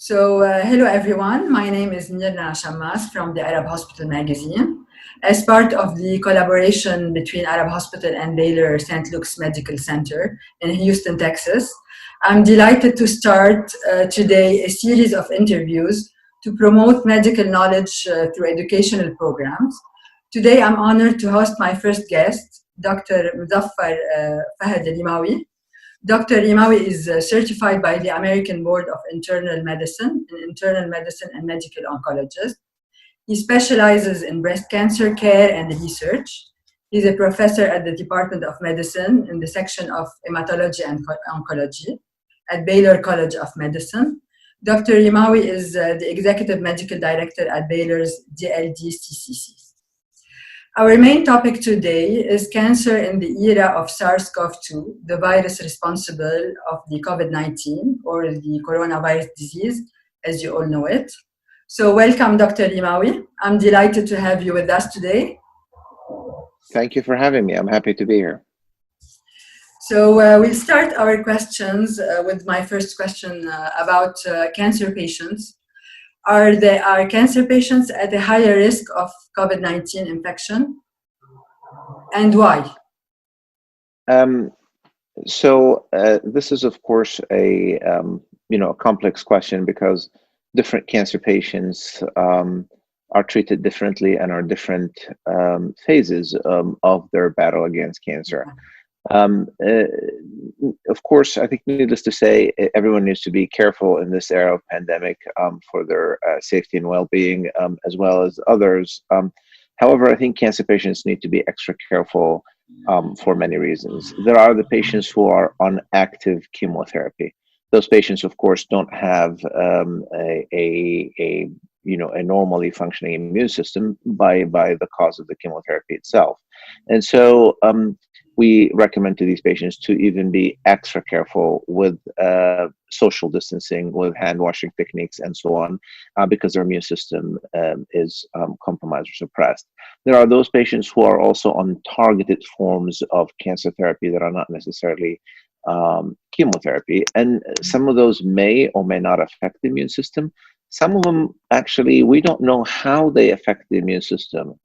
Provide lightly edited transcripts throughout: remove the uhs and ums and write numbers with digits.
Hello everyone. My name is Nirna Shammas from the Arab Hospital magazine. As part of the collaboration between Arab Hospital and Baylor St. Luke's Medical Center in Houston, Texas, I'm delighted to start today a series of interviews to promote medical knowledge through educational programs. Today, I'm honored to host my first guest, Dr. Mthaffar Fahed Rimawi. Dr. Rimawi is certified by the American Board of Internal Medicine and medical oncologist. He specializes in breast cancer care and research. He's a professor at the Department of Medicine in the section of hematology and oncology at Baylor College of Medicine. Dr. Rimawi is the executive medical director at Baylor's DLDCCC. Our main topic today is cancer in the era of SARS-CoV-2, the virus responsible of the COVID-19 or the coronavirus disease, as you all know it. So welcome, Dr. Rimawi. I'm delighted to have you with us today. Thank you for having me. I'm happy to be here. So we'll start our questions with my first question about cancer patients. Are cancer patients at a higher risk of COVID-19 infection, and why? This is, of course, a complex question because different cancer patients are treated differently and are different phases of their battle against cancer. Of course, I think needless to say, everyone needs to be careful in this era of pandemic for their safety and well-being, as well as others. However, I think cancer patients need to be extra careful for many reasons. There are the patients who are on active chemotherapy. Those patients, of course, don't have a normally functioning immune system by the cause of the chemotherapy itself. And so we recommend to these patients to even be extra careful with social distancing, with hand washing techniques and so on, because their immune system is compromised or suppressed. There are those patients who are also on targeted forms of cancer therapy that are not necessarily chemotherapy. And some of those may or may not affect the immune system. Some of them, actually, we don't know how they affect the immune system.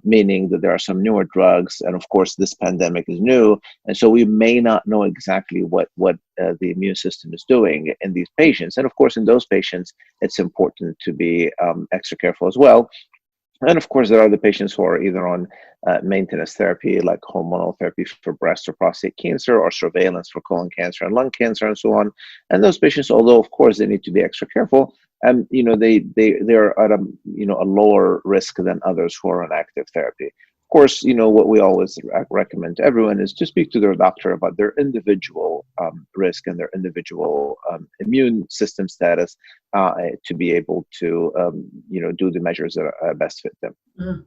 Meaning that there are some newer drugs, and of course this pandemic is new, and so we may not know exactly what the immune system is doing in these patients. And of course in those patients it's important to be extra careful as well. And of course, there are the patients who are either on maintenance therapy, like hormonal therapy for breast or prostate cancer, or surveillance for colon cancer and lung cancer, and so on. And those patients, although of course they need to be extra careful, they're at a lower risk than others who are on active therapy. Of course, what we always recommend to everyone is to speak to their doctor about their individual risk and their individual immune system status to be able to, do the measures that best fit them. Mm.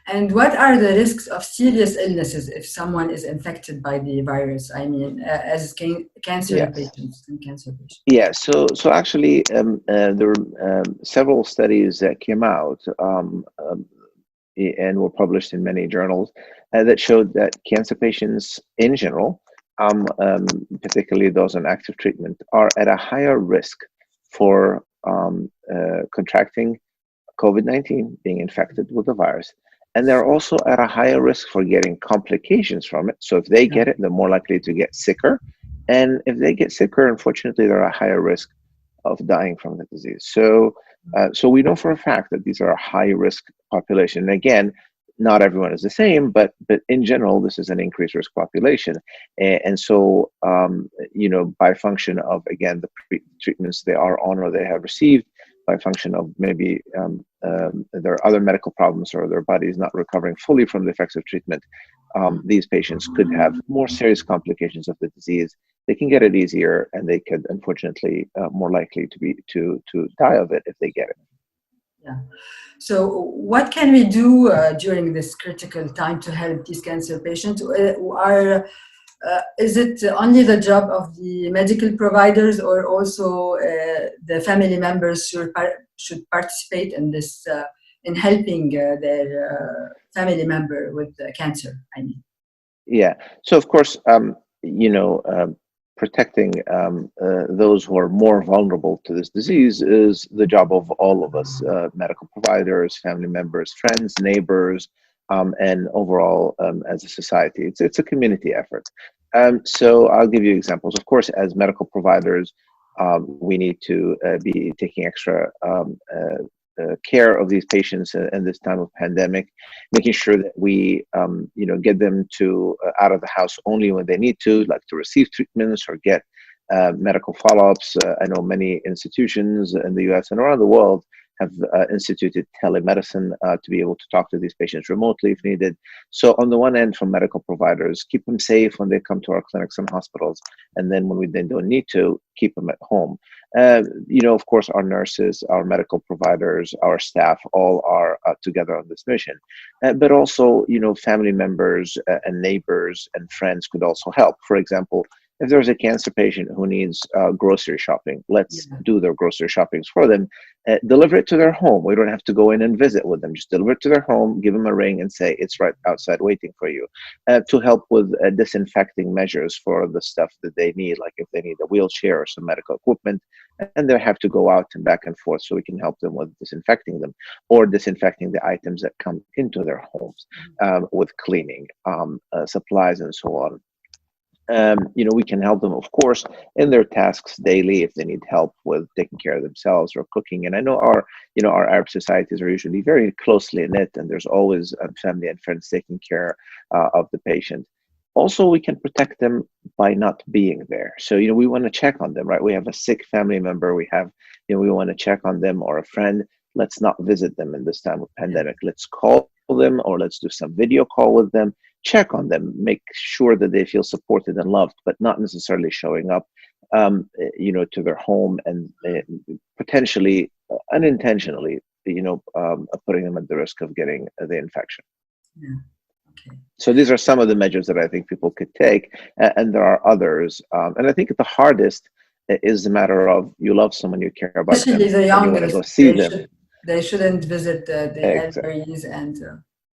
And what are the risks of serious illnesses if someone is infected by the virus? I mean, as cancer patients and cancer patients. Yeah. So actually, there were several studies that came out. And were published in many journals that showed that cancer patients in general, particularly those on active treatment, are at a higher risk for contracting COVID-19, being infected with the virus. And they're also at a higher risk for getting complications from it. So if they get it, they're more likely to get sicker. And if they get sicker, unfortunately, they're at a higher risk of dying from the disease. So we know for a fact that these are a high-risk population. And again, not everyone is the same, but in general, this is an increased risk population. And so, by function of, again, the treatments they are on or they have received, by function of maybe there are other medical problems or their body is not recovering fully from the effects of treatment, these patients could have more serious complications of the disease. They can get it easier, and they could, unfortunately, more likely to die of it if they get it. Yeah. So, what can we do during this critical time to help these cancer patients? Is it only the job of the medical providers, or also the family members should participate in this in helping their family member with cancer? I mean. Yeah. So, of course, protecting those who are more vulnerable to this disease is the job of all of us, medical providers, family members, friends, neighbors, and overall as a society. It's a community effort. So I'll give you examples. Of course, as medical providers, we need to be taking extra care of these patients in this time of pandemic, making sure that we, get them to out of the house only when they need to, like to receive treatments or get medical follow-ups. I know many institutions in the U.S. and around the world have instituted telemedicine to be able to talk to these patients remotely if needed. So on the one end, from medical providers, keep them safe when they come to our clinics and hospitals, and then when we then don't need to, keep them at home. Of course, our nurses, our medical providers, our staff, all are together on this mission. But also, family members and neighbors and friends could also help. For example, if there's a cancer patient who needs grocery shopping, let's do their grocery shoppings for them. Deliver it to their home. We don't have to go in and visit with them. Just deliver it to their home, give them a ring and say, it's right outside waiting for you. To help with disinfecting measures for the stuff that they need, like if they need a wheelchair or some medical equipment, and they have to go out and back and forth, so we can help them with disinfecting them or disinfecting the items that come into their homes, with cleaning supplies and so on. We can help them, of course, in their tasks daily if they need help with taking care of themselves or cooking. And I know our Arab societies are usually very closely knit, and there's always family and friends taking care of the patient. Also, we can protect them by not being there. So, we want to check on them, right? We have a sick family member. We have, we want to check on them, or a friend. Let's not visit them in this time of pandemic. Let's call them, or let's do some video call with them. Check on them, make sure that they feel supported and loved, but not necessarily showing up, to their home and potentially unintentionally, putting them at the risk of getting the infection. Yeah. Okay. So these are some of the measures that I think people could take, and there are others. And I think the hardest is the matter of you love someone, you care about Especially them, the and you want to youngest, go see them. they shouldn't visit the Exactly. elderlies and.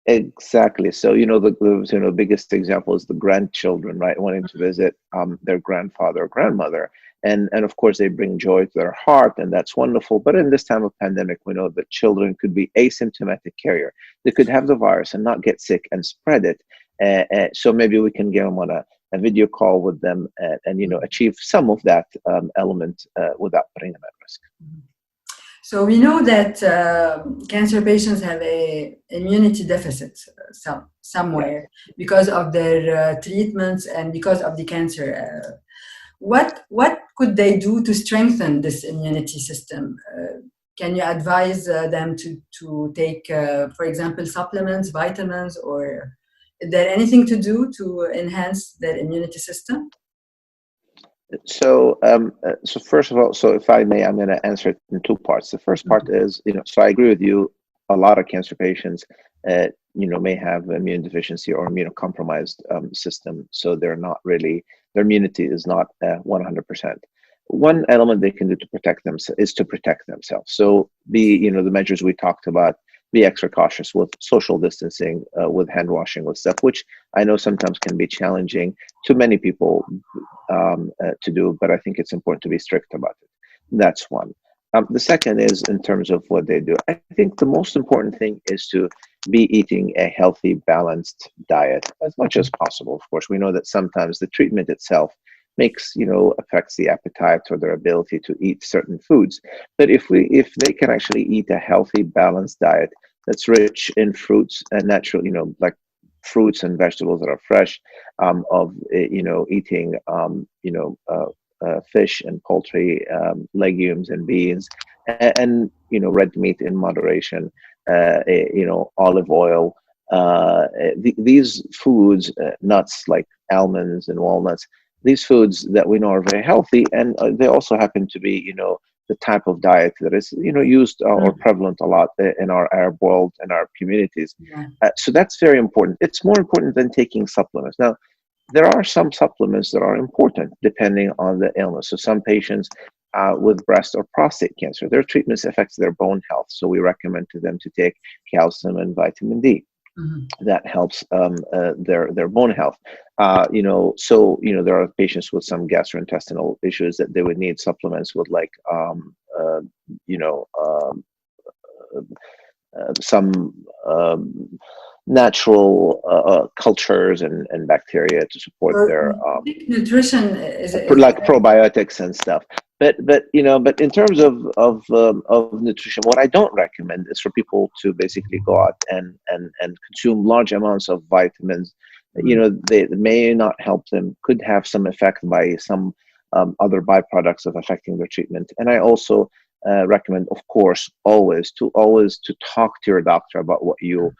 Exactly. So, the biggest example is the grandchildren, right? Wanting to visit their grandfather or grandmother. And of course, they bring joy to their heart, and that's wonderful. But in this time of pandemic, we know that children could be asymptomatic carrier. They could have the virus and not get sick and spread it. So maybe we can get them on a video call with them and achieve some of that element without putting them at risk. So we know that cancer patients have a immunity deficit somewhere because of their treatments and because of the cancer. What could they do to strengthen this immunity system? Can you advise them to take, for example, supplements, vitamins, or is there anything to do to enhance their immunity system? So first of all, so if I may, I'm going to answer it in two parts. The first part is, so I agree with you. A lot of cancer patients, may have immune deficiency or immunocompromised system. So they're not really, their immunity is not 100%. One element they can do to protect themselves is to protect themselves. So the measures we talked about, be extra cautious with social distancing, with hand washing, with stuff, which I know sometimes can be challenging to many people to do, but I think it's important to be strict about it. That's one. The second is in terms of what they do. I think the most important thing is to be eating a healthy, balanced diet as much as possible. Of course, we know that sometimes the treatment itself affects the appetite or their ability to eat certain foods. But if they can actually eat a healthy, balanced diet that's rich in fruits and natural, like fruits and vegetables that are fresh, eating, fish and poultry, legumes and beans, and red meat in moderation, olive oil. These foods, nuts like almonds and walnuts, these foods that we know are very healthy, and they also happen to be, the type of diet that is, used or prevalent a lot in our Arab world and our communities. So that's very important. It's more important than taking supplements. Now, there are some supplements that are important depending on the illness. So some patients with breast or prostate cancer, their treatments affects their bone health. So we recommend to them to take calcium and vitamin D. that helps their bone health. There are patients with some gastrointestinal issues that they would need supplements with, like you know, some natural cultures and bacteria to support So their I think nutrition like probiotics and stuff. But in terms of nutrition, what I don't recommend is for people to basically go out and consume large amounts of vitamins. They may not help them, could have some effect by some other byproducts of affecting their treatment. And I also recommend, of course, always to talk to your doctor about what you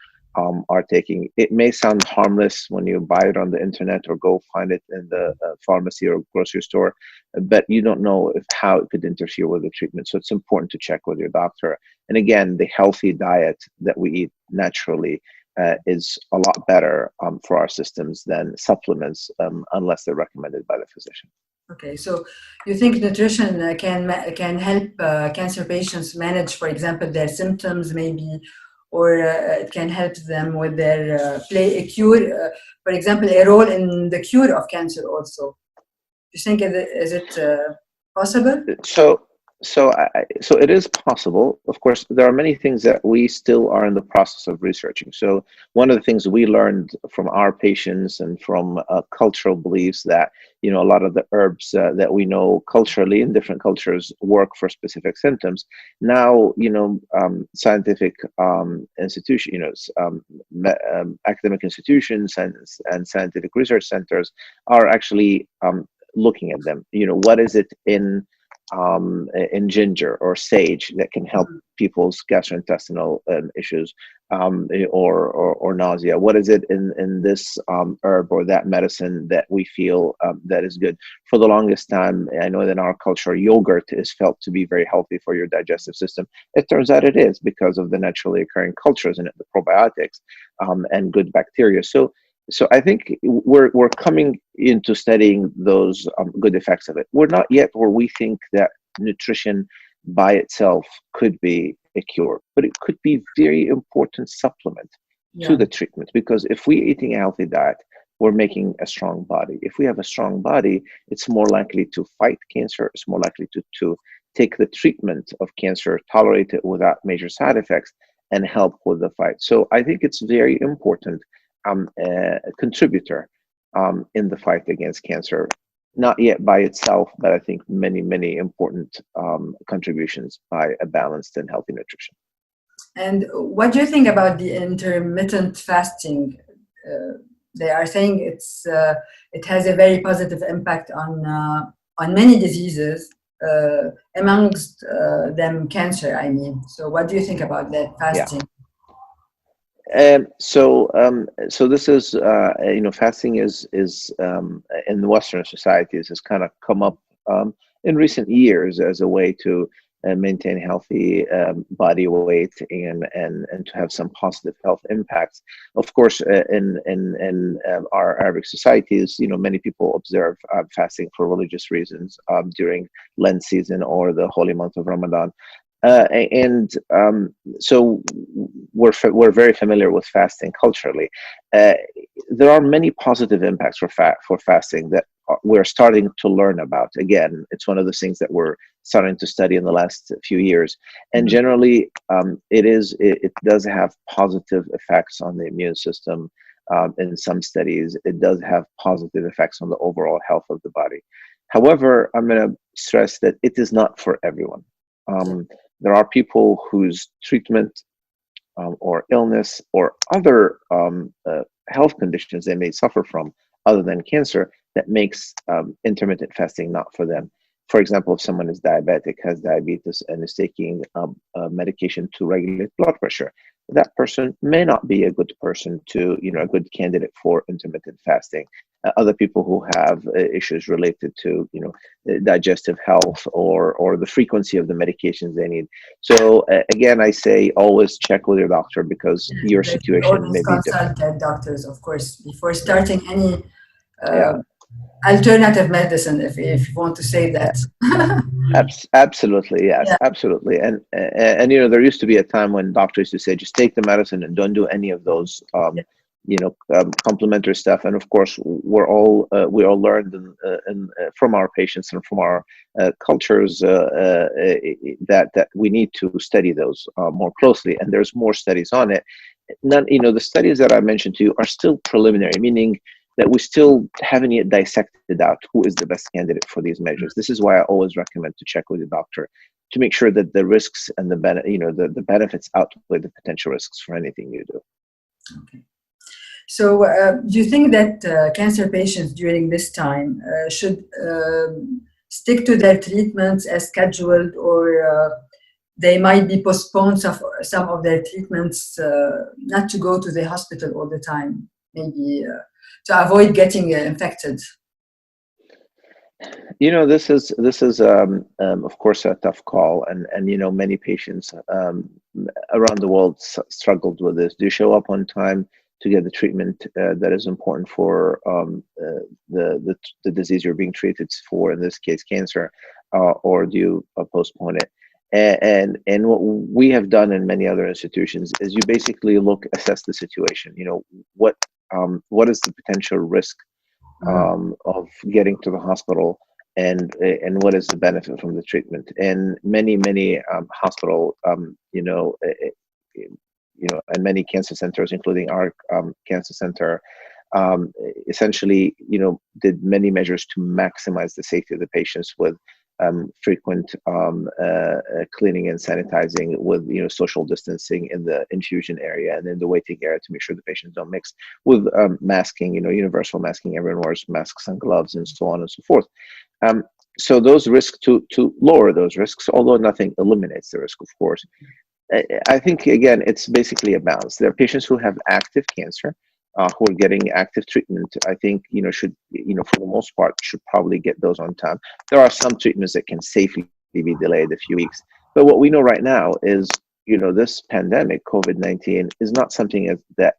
are taking. It may sound harmless when you buy it on the internet or go find it in the pharmacy or grocery store, but you don't know how it could interfere with the treatment. So it's important to check with your doctor. And again, the healthy diet that we eat naturally is a lot better for our systems than supplements, unless they're recommended by the physician. Okay, so you think nutrition can help cancer patients manage, for example, their symptoms, maybe, or it can help them with their play a cure, for example, a role in the cure of cancer also. Do you think is it possible? So it is possible. Of course, there are many things that we still are in the process of researching. So one of the things we learned from our patients and from cultural beliefs that, a lot of the herbs that we know culturally in different cultures work for specific symptoms. Now, scientific institutions, academic institutions and scientific research centers are actually looking at them. What is it in ginger or sage that can help people's gastrointestinal issues, or nausea? What is it in this herb or that medicine that we feel that is good? For the longest time, I know that in our culture, yogurt is felt to be very healthy for your digestive system. It turns out it is, because of the naturally occurring cultures in it, the probiotics and good bacteria. So I think we're coming into studying those good effects of it. We're not yet where we think that nutrition by itself could be a cure, but it could be very important supplement to the treatment. Because if we're eating a healthy diet, we're making a strong body. If we have a strong body, it's more likely to fight cancer. It's more likely to take the treatment of cancer, tolerate it without major side effects, and help with the fight. So I think it's very important. A contributor in the fight against cancer, not yet by itself, but I think many important contributions by a balanced and healthy nutrition. And what do you think about the intermittent fasting? They are saying it has a very positive impact on many diseases, amongst them cancer, I mean. So what do you think about that fasting? So this is fasting is in the Western societies has kind of come up in recent years as a way to maintain healthy body weight and to have some positive health impacts. Of course, in our Arabic societies, many people observe fasting for religious reasons during Lent season or the holy month of Ramadan. So we're very familiar with fasting culturally. There are many positive impacts for fasting that we're starting to learn about. Again, it's one of those things that we're starting to study in the last few years. And generally, it does have positive effects on the immune system. In some studies, it does have positive effects on the overall health of the body. However, I'm going to stress that it is not for everyone. There are people whose treatment or illness or other health conditions they may suffer from other than cancer that makes intermittent fasting not for them. For example, if someone is diabetic, has diabetes, and is taking medication to regulate blood pressure, that person may not be a good person to, a good candidate for intermittent fasting. Other people who have issues related to, digestive health or the frequency of the medications they need. So again, I say always check with your doctor, because your situation may be different. Consult doctors, of course, before starting any alternative medicine, if you want to say that. Absolutely, yes, Yeah, absolutely. And you know, there used to be a time when doctors used to say, just take the medicine and don't do any of those, yeah, complementary stuff. And of course, we all learned from our patients and from our cultures that we need to study those more closely. And there's more studies on it. None, you know, the studies that I mentioned to you are still preliminary, meaning that we still haven't yet dissected out who is the best candidate for these measures. This is why I always recommend to check with the doctor to make sure that the risks and the benefits outweigh the potential risks for anything you do. okay. So, do you think that cancer patients during this time should stick to their treatments as scheduled, or they might be postponed some of their treatments, not to go to the hospital all the time, maybe to avoid getting infected? You know, this is of course a tough call, and you know, many patients around the world struggled with this. Do you show up on time to get the treatment that is important for the disease you're being treated for, in this case cancer, or do you postpone it? And what we have done in many other institutions is you basically assess the situation. You know, what is the potential risk of getting to the hospital, and what is the benefit from the treatment. And many hospital, and many cancer centers, including our cancer center, essentially, you know, did many measures to maximize the safety of the patients with frequent cleaning and sanitizing, with, you know, social distancing in the infusion area and in the waiting area to make sure the patients don't mix, with masking, you know, universal masking. Everyone wears masks and gloves and so on and so forth. So those risks, to lower those risks, although nothing eliminates the risk, of course. I think, again, it's basically a balance. There are patients who have active cancer, who are getting active treatment. I think, you know, should, you know, for the most part, should probably get those on time. There are some treatments that can safely be delayed a few weeks. But what we know right now is, you know, this pandemic, COVID-19, is not something that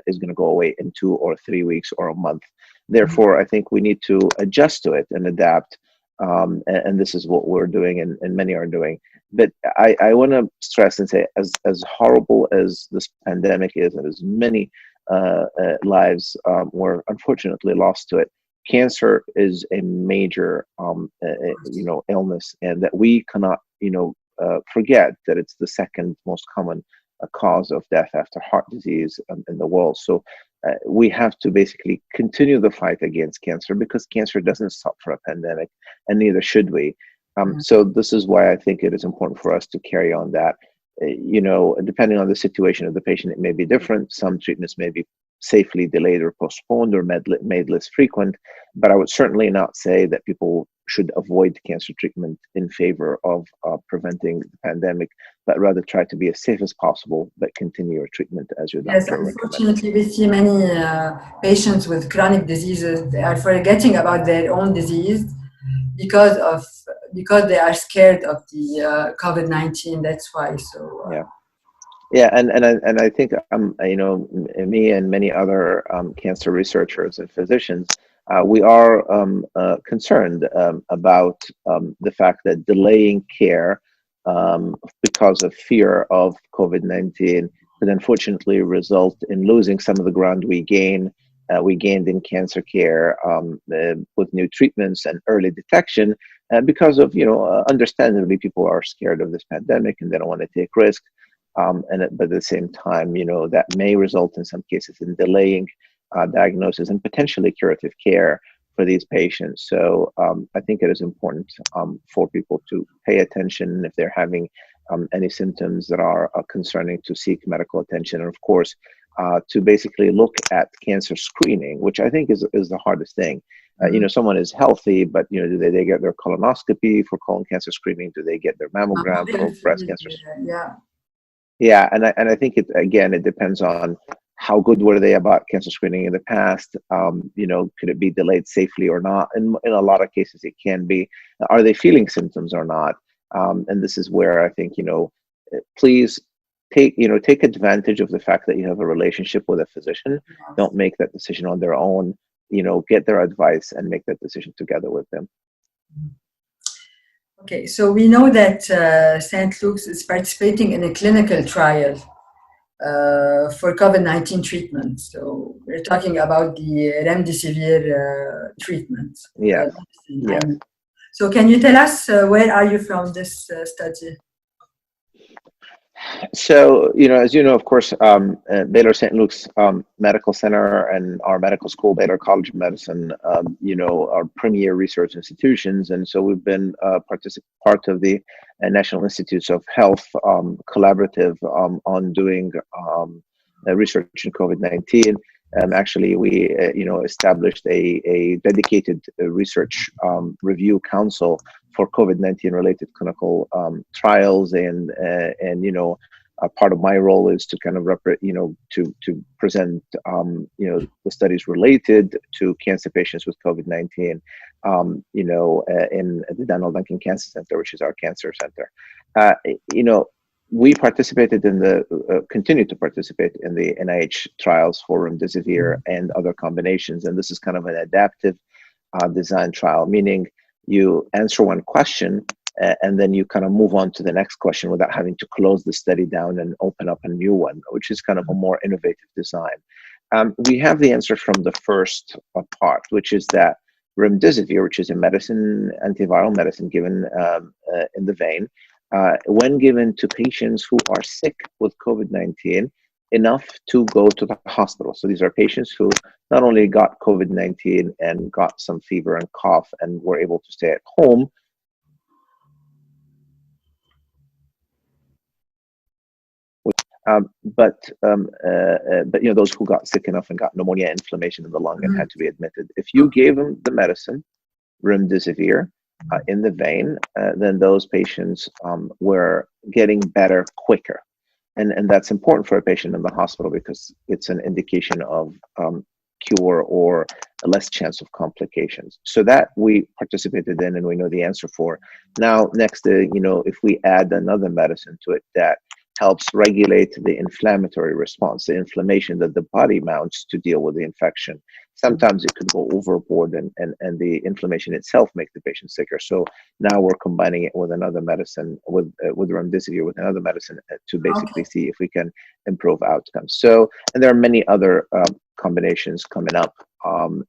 is going to go away in 2 or 3 weeks or a month. Therefore, I think we need to adjust to it and adapt. And this is what we're doing, and many are doing. But I want to stress and say, as horrible as this pandemic is, and as many lives were unfortunately lost to it, cancer is a major illness, and that we cannot forget that it's the second most common cause of death after heart disease in the world. So we have to basically continue the fight against cancer, because cancer doesn't stop for a pandemic, and neither should we. So this is why I think it is important for us to carry on that. Depending on the situation of the patient, it may be different. Some treatments may be safely delayed or postponed or made less frequent, but I would certainly not say that people should avoid cancer treatment in favor of preventing the pandemic, but rather try to be as safe as possible, but continue your treatment as your doctor recommends. Unfortunately, we see many patients with chronic diseases. They are forgetting about their own disease because they are scared of the COVID-19. That's why. So yeah, and I think me and many other cancer researchers and physicians, we are concerned about the fact that delaying care because of fear of COVID-19 could unfortunately result in losing some of the ground we gained in cancer care with new treatments and early detection, because of, understandably, people are scared of this pandemic and they don't want to take risks. But at the same time, that may result in some cases in delaying diagnosis and potentially curative care for these patients. So I think it is important for people to pay attention if they're having any symptoms that are concerning, to seek medical attention, and of course to basically look at cancer screening, which I think is the hardest thing. Someone is healthy, but do they get their colonoscopy for colon cancer screening? Do they get their mammogram for breast cancer? Yeah, and I think it depends on how good were they about cancer screening in the past. Could it be delayed safely or not? In a lot of cases, it can be. Are they feeling symptoms or not? And this is where I think, please take advantage of the fact that you have a relationship with a physician. Don't make that decision on their own. get their advice and make that decision together with them. Okay, so we know that St. Luke's is participating in a clinical trial for COVID-19 treatment. So we're talking about the remdesivir treatment. Yeah. Yeah. So can you tell us where are you from this study? So, as you know, of course, Baylor St. Luke's Medical Center and our medical school, Baylor College of Medicine, are premier research institutions. And so we've been part of the National Institutes of Health collaborative on doing research in COVID-19. Actually, we, established a dedicated research review council for COVID-19 related clinical trials, and part of my role is to kind of to present the studies related to cancer patients with COVID-19 in the Donald Duncan Cancer Center, which is our cancer center. We participated in continue to participate in the NIH trials for remdesivir and other combinations, and this is kind of an adaptive design trial, meaning you answer one question and then you kind of move on to the next question without having to close the study down and open up a new one, which is kind of a more innovative design. We have the answer from the first part, which is that remdesivir, which is a antiviral medicine given in the vein, when given to patients who are sick with COVID-19, enough to go to the hospital. So these are patients who not only got COVID-19 and got some fever and cough and were able to stay at home, but those who got sick enough and got pneumonia, inflammation in the lung, and had to be admitted. If you gave them the medicine, remdesivir, in the vein, then those patients were getting better quicker. And that's important for a patient in the hospital because it's an indication of cure or less chance of complications. So that we participated in and we know the answer for. Now, next, if we add another medicine to it that helps regulate the inflammatory response, the inflammation that the body mounts to deal with the infection. Sometimes it could go overboard and the inflammation itself make the patient sicker. So now we're combining it with another medicine, with remdesivir, with another medicine to basically see if we can improve outcomes. So, and there are many other combinations coming up.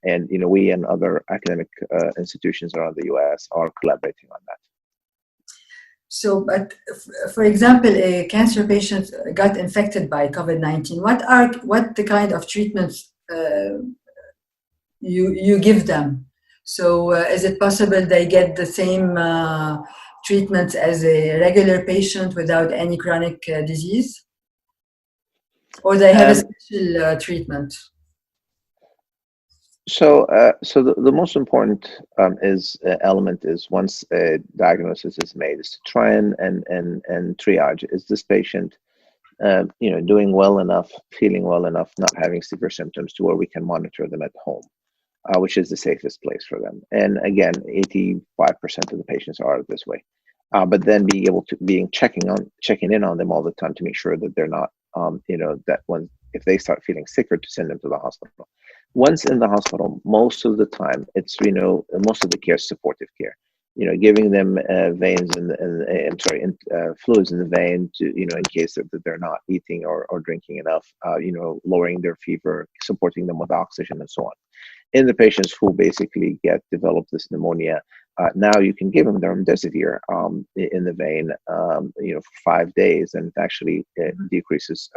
And we and other academic institutions around the US are collaborating on that. So, but for example, a cancer patient got infected by COVID-19. What the kind of treatments you give them? So, is it possible they get the same treatment as a regular patient without any chronic disease, or they have a special treatment? So, the most important element is once a diagnosis is made, is to try and triage. Is this patient, doing well enough, feeling well enough, not having severe symptoms to where we can monitor them at home, which is the safest place for them. And again, 85% of the patients are this way. But then being able to checking in on them all the time to make sure that they're not, that when if they start feeling sicker, to send them to the hospital. Once in the hospital, most of the time, it's, most of the care is supportive care. Giving them veins fluids in the vein to, in case that they're not eating or drinking enough, lowering their fever, supporting them with oxygen and so on. In the patients who basically develop this pneumonia, now you can give them the remdesivir in the vein, for 5 days, and it actually decreases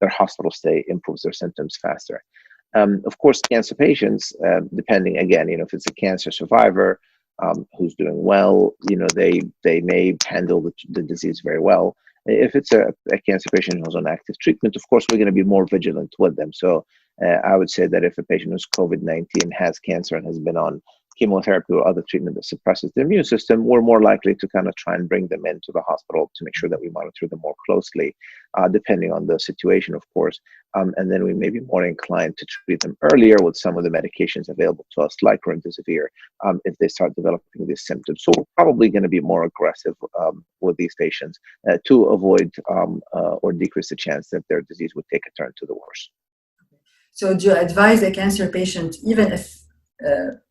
their hospital stay, improves their symptoms faster. Of course, cancer patients, depending again, if it's a cancer survivor who's doing well, they may handle the disease very well. If it's a cancer patient who's on active treatment, of course, we're going to be more vigilant with them. So I would say that if a patient who's COVID-19 has cancer and has been on chemotherapy or other treatment that suppresses the immune system, we're more likely to kind of try and bring them into the hospital to make sure that we monitor them more closely, depending on the situation, of course. And then we may be more inclined to treat them earlier with some of the medications available to us, like remdesivir, if they start developing these symptoms. So we're probably going to be more aggressive with these patients to avoid or decrease the chance that their disease would take a turn to the worse. So do you advise a cancer patient, even if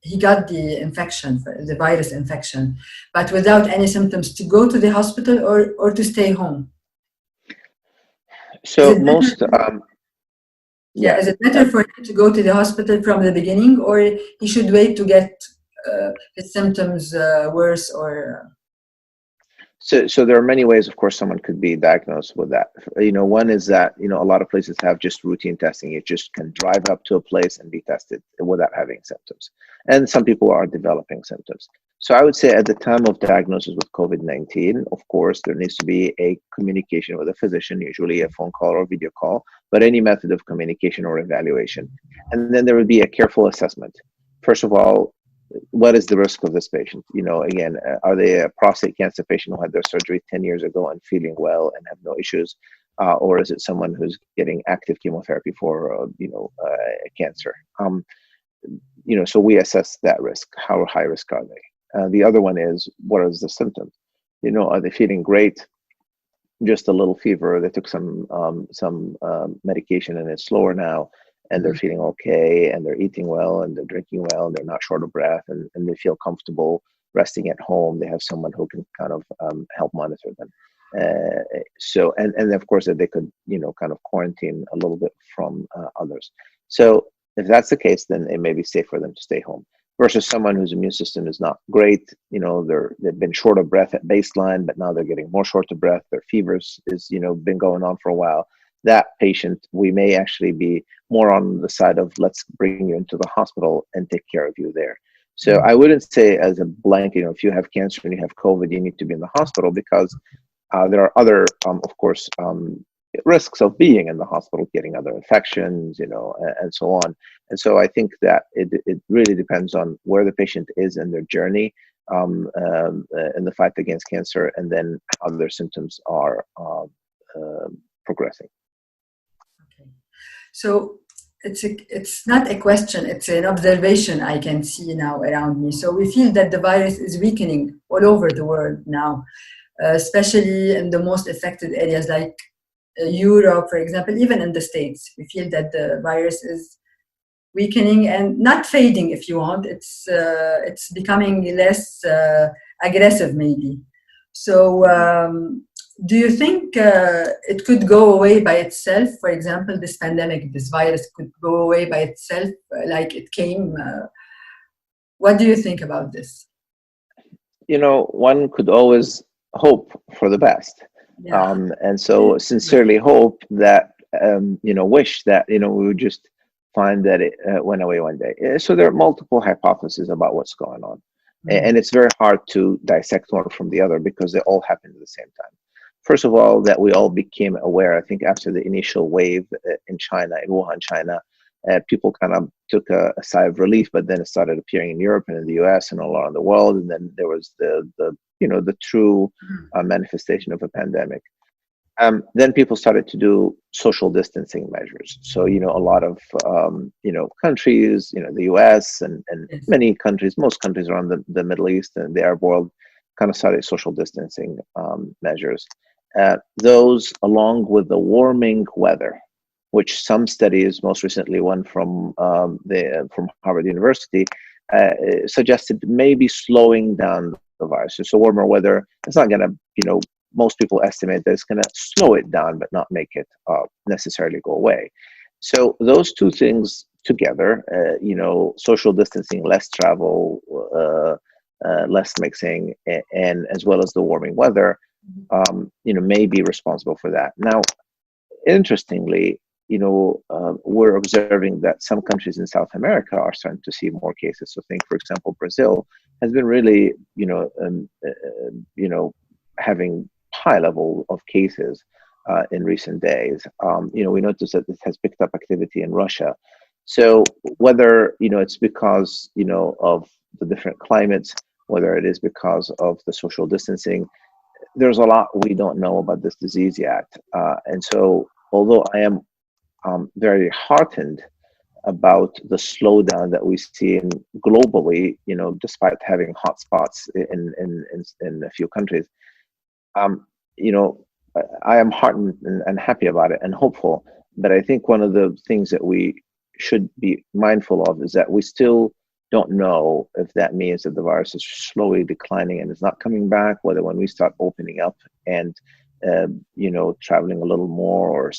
he got the infection, the virus infection, but without any symptoms, to go to the hospital or to stay home? Is So it better? most, Yeah, yeah. is it better for him to go to the hospital from the beginning, or he should wait to get his symptoms worse? Or So there are many ways, of course, someone could be diagnosed with that. One is that, a lot of places have just routine testing. You just can drive up to a place and be tested without having symptoms. And some people are developing symptoms. So I would say at the time of diagnosis with COVID-19, of course, there needs to be a communication with a physician, usually a phone call or video call, but any method of communication or evaluation. And then there would be a careful assessment. First of all, what is the risk of this patient? Again, are they a prostate cancer patient who had their surgery 10 years ago and feeling well and have no issues? Or is it someone who's getting active chemotherapy for, cancer? So we assess that risk. How high risk are they? The other one is, what is the symptoms? Are they feeling great? Just a little fever. They took some medication and it's slower now, and they're feeling okay, and they're eating well, and they're drinking well, and they're not short of breath, and they feel comfortable resting at home. They have someone who can kind of help monitor them. And of course that they could kind of quarantine a little bit from others. So if that's the case, then it may be safe for them to stay home versus someone whose immune system is not great. They've been short of breath at baseline, but now they're getting more short of breath. Their fevers is been going on for a while. That patient, we may actually be more on the side of, let's bring you into the hospital and take care of you there. So I wouldn't say as a blanket, if you have cancer and you have COVID, you need to be in the hospital, because there are other, of course, risks of being in the hospital, getting other infections, and so on. And so I think that it really depends on where the patient is in their journey in the fight against cancer, and then how their symptoms are progressing. okay. So it's not a question, it's an observation I can see now around me. So we feel that the virus is weakening all over the world now, especially in the most affected areas like Europe, for example, even in the States. We feel that the virus is weakening and not fading, if you want. It's becoming less aggressive, maybe. So do you think it could go away by itself? For example, this pandemic, this virus could go away by itself, like it came. What do you think about this? One could always hope for the best. Yeah. And so sincerely hope that, wish that, we would just find that it went away one day. So there are multiple hypotheses about what's going on. And it's very hard to dissect one from the other because they all happened at the same time. First of all, that we all became aware, I think, after the initial wave in China, in Wuhan, China, people kind of took a sigh of relief, but then it started appearing in Europe and in the US and all around the world. And then there was the true manifestation of a pandemic. Then people started to do social distancing measures. So, a lot of, countries, the US and Yes. many countries, most countries around the Middle East and the Arab world kind of started social distancing measures. Those, along with the warming weather, which some studies, most recently one from Harvard University, suggested maybe slowing down the virus. So warmer weather, it's not going to, most people estimate that it's going to slow it down, but not make it necessarily go away. So those two things together, social distancing, less travel, less mixing, and as well as the warming weather, may be responsible for that. Now, interestingly, we're observing that some countries in South America are starting to see more cases. So think, for example, Brazil has been really, having high level of cases in recent days. We noticed that this has picked up activity in Russia. So whether, it's because, of the different climates, whether it is because of the social distancing, there's a lot we don't know about this disease yet. And so although I am very heartened about the slowdown that we see globally, despite having hotspots in a few countries, I am heartened and happy about it and hopeful. But I think one of the things that we should be mindful of is that we still don't know if that means that the virus is slowly declining and is not coming back, whether when we start opening up and traveling a little more, or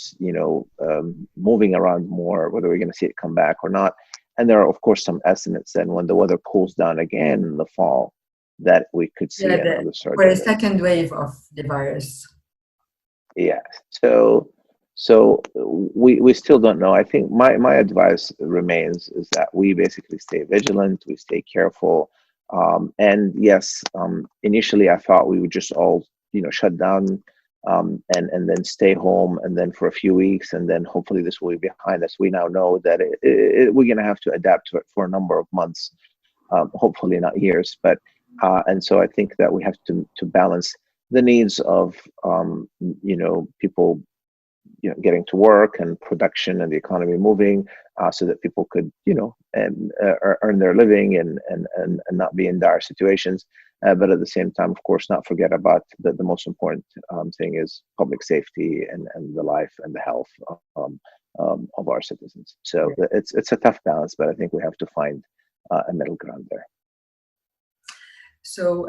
moving around more, whether we're going to see it come back or not. And there are, of course, some estimates that when the weather cools down again in the fall, that we could see another surge. For a second wave of the virus. Yeah. So we still don't know. I think my advice remains is that we basically stay vigilant, we stay careful. And yes, initially I thought we would just all, shut down, and then stay home, and then for a few weeks, and then hopefully this will be behind us. We now know that we're going to have to adapt to it for a number of months, hopefully not years. But and so I think that we have to balance the needs of people getting to work and production and the economy moving, so that people could earn their living and not be in dire situations. But at the same time, of course, not forget about the most important thing is public safety and the life and the health of our citizens. So it's a tough balance, but I think we have to find a middle ground there. So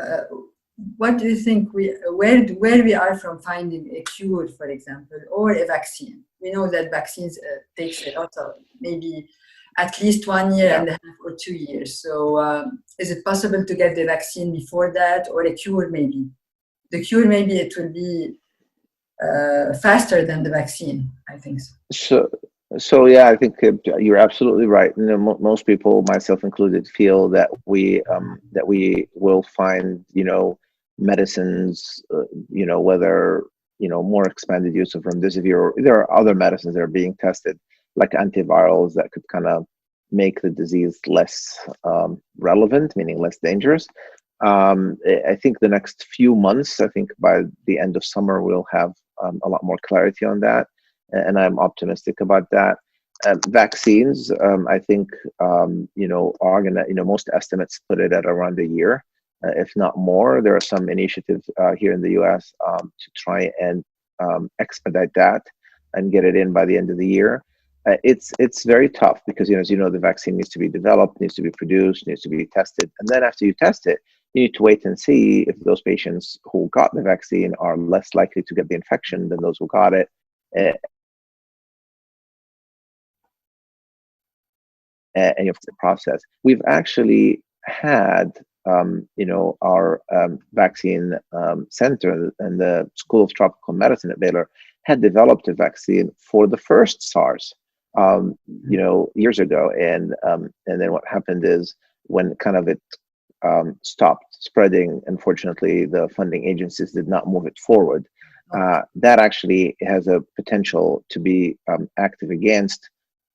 what do you think where we are from finding a cure, for example, or a vaccine? We know that vaccines takes a lot of, maybe at least 1 year and a half or 2 years. So is it possible to get the vaccine before that, or a cure maybe? The cure, maybe it will be faster than the vaccine, I think so. So yeah, I think you're absolutely right. Most people, myself included, feel that we will find medicines, whether more expanded use of remdesivir, or there are other medicines that are being tested, like antivirals, that could kind of make the disease less relevant, meaning less dangerous. I think the next few months, I think by the end of summer, we'll have a lot more clarity on that, and I'm optimistic about that. Vaccines, I think, are gonna, most estimates put it at around a year, if not more. There are some initiatives here in the U.S. To try and expedite that and get it in by the end of the year. It's very tough because, as you know, the vaccine needs to be developed, needs to be produced, needs to be tested. And then after you test it, you need to wait and see if those patients who got the vaccine are less likely to get the infection than those who got it. And you have the process. We've actually had, our vaccine center and the School of Tropical Medicine at Baylor had developed a vaccine for the first SARS, years ago. And then what happened is, when kind of it stopped spreading, unfortunately, the funding agencies did not move it forward. That actually has a potential to be active against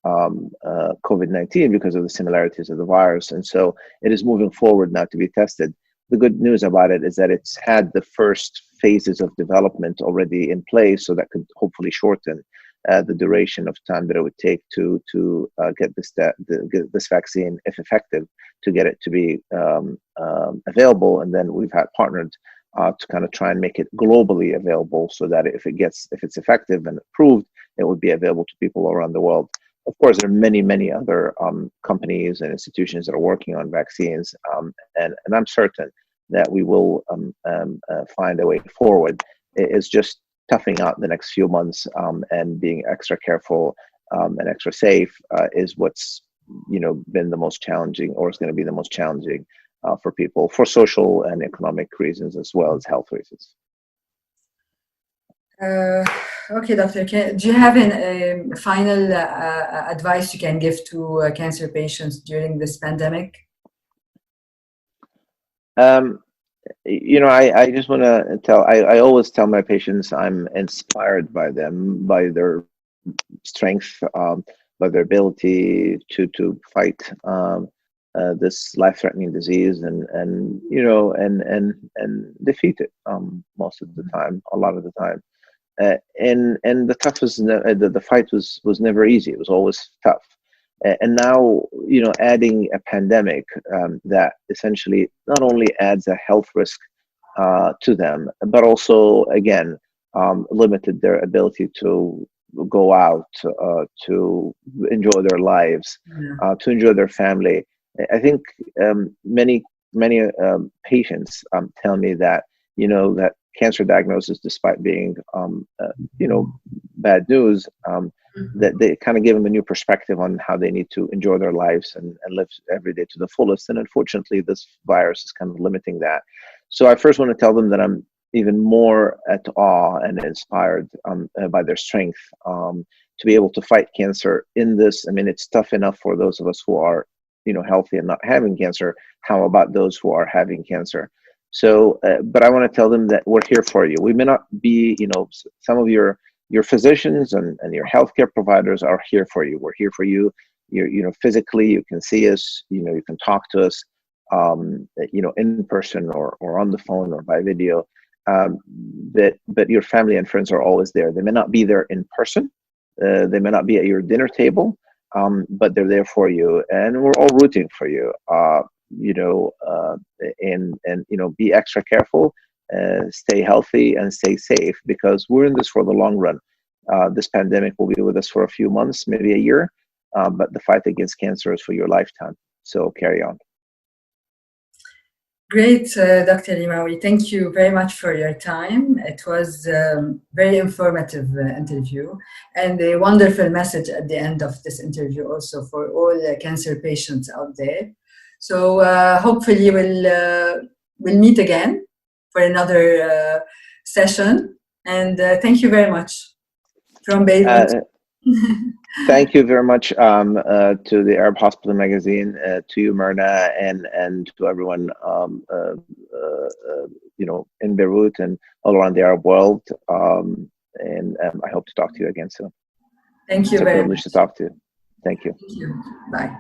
COVID-19 because of the similarities of the virus. And so it is moving forward now to be tested. The good news about it is that it's had the first phases of development already in place, so that could hopefully shorten the duration of time that it would take to get this vaccine, if effective, to get it to be available. And then we've had partnered to kind of try and make it globally available, so that if it's effective and approved, it would be available to people around the world. Of course, there are many other companies and institutions that are working on vaccines, and I'm certain that we will find a way forward. It's just toughing out the next few months, and being extra careful and extra safe is what's been the most challenging, or is going to be the most challenging for people, for social and economic reasons as well as health reasons. Okay, Doctor, do you have a final advice you can give to cancer patients during this pandemic? I just want to tell, I always tell my patients I'm inspired by them, by their strength, by their ability to fight this life-threatening disease and defeat it most of the time, a lot of the time. And the toughest, the fight was never easy. It was always tough. And now, adding a pandemic that essentially not only adds a health risk to them, but also, again, limited their ability to go out, to enjoy their lives, to enjoy their family. I think many patients tell me that, that cancer diagnosis, despite being bad news, that they kind of give them a new perspective on how they need to enjoy their lives and live every day to the fullest. And unfortunately, this virus is kind of limiting that. So I first want to tell them that I'm even more at awe and inspired by their strength to be able to fight cancer in this. I mean, it's tough enough for those of us who are, healthy and not having cancer. How about those who are having cancer? So, but I want to tell them that we're here for you. We may not be, some of your physicians and your healthcare providers are here for you. We're here for you. Physically, you can see us, you can talk to us, in person or on the phone or by video. But your family and friends are always there. They may not be there in person. They may not be at your dinner table, but they're there for you, and we're all rooting for you. Be extra careful, stay healthy, and stay safe, because we're in this for the long run. This pandemic will be with us for a few months, maybe a year, but the fight against cancer is for your lifetime. So carry on. Great, Dr. Rimawi. Thank you very much for your time. It was a very informative interview, and a wonderful message at the end of this interview also for all cancer patients out there. So hopefully we'll meet again for another session. And thank you very much from Baylor. Thank you very much to the Arab Hospital magazine, to you, Myrna, and to everyone, in Beirut and all around the Arab world. And I hope to talk to you again soon. Thank you very much. It's a privilege to talk to you. Thank you. Thank you. Bye.